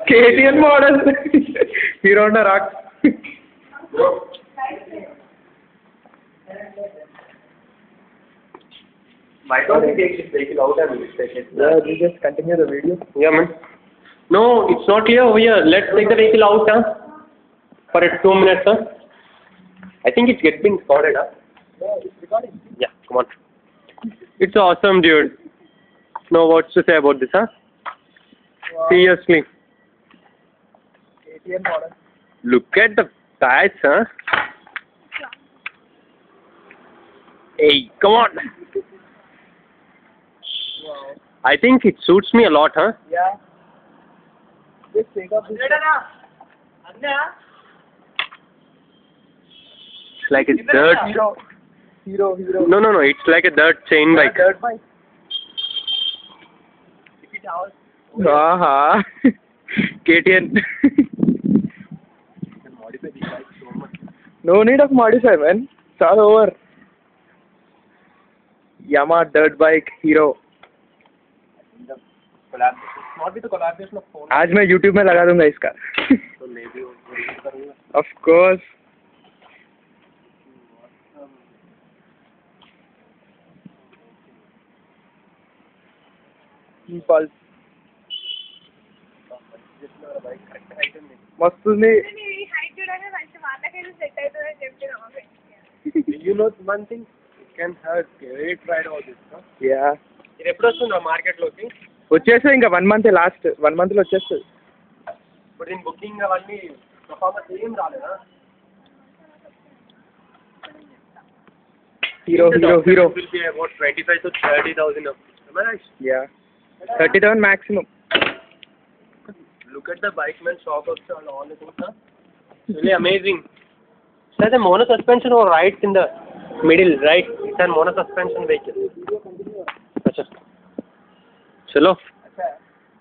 KTM model. Hero Honda Rock. Why don't we take this vehicle out and take it? Yeah, we just continue the video. Yeah, man. No, it's not clear over here. Let's take the vehicle out, for 2 minutes, I think it's getting recorded, Yeah, it's recording. Yeah, come on. It's awesome, dude. No words to say about this, Wow. Seriously. KTM model. Look at the tires, Hey, come on. Wow. I think it suits me a lot, Yeah. Just take off this. It's like a dirt. Hero. No. It's like a dirt chain bike. Dirt bike. Aha. KTM. Modify the bike so much. No need of modify, man. It's all over. Yamaha dirt bike hero. Not with the collaboration of phone. आज मैं YouTube में लगा दूंगा इसका. So maybe करूँगा. Of course. Impulse. मस्त ఉంది. You know one thing? It can have great ride all this, Yeah. ఇది ఎప్పుడు వస్తుందా మార్కెట్ లోకి? వచ్చేస్తే ఇంకా 1 month లాస్ట్ 1 month లో వచ్చేస్తుంది. ఇప్పుడు దీని బుకింగ్ అవన్నీ పర్ఫార్మెన్స్ ఏం రాలేదా? Hero. Will be about 25 to 30,000. Am I right? Yeah. 30,000 maximum. Look at the bike, man. Shock absorber and all the things, It's really amazing. It has a mono suspension or right in the middle, right? It's a mono suspension vehicle. अच्छा. चलो.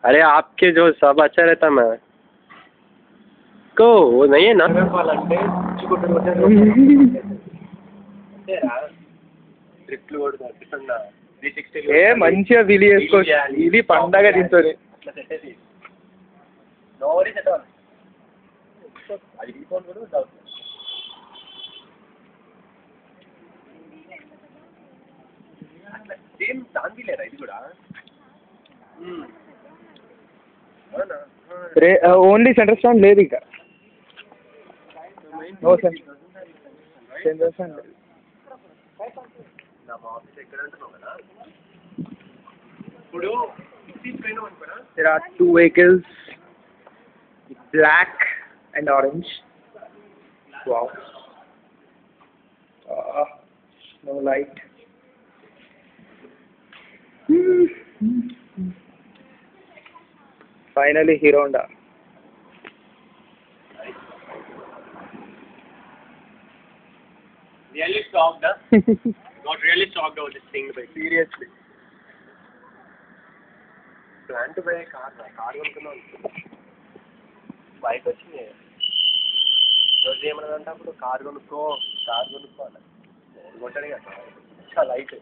अरे आपके जो सब अच्छा रहता मैं को वो नहीं है ना ఏ మంచిగా విలి వేసుకోవచ్చు. ఇది పండగ దీంతో. సేమ్ దాంది లేదా ఇది కూడా ఓన్లీ సెంటర్ స్టాండ్ లేదు ఇంకా. No centre stand. There are 2 vehicles, black and orange. Wow. No light. Finally, Hero Honda. Really shocked, Got really shocked over this thing, but Seriously. Plan to buy a car, bike వచ్చింది రోజు ఏమన్నదంటే అప్పుడు car కొనుక్కోవాలి కొట్టాడు కదా చాలా light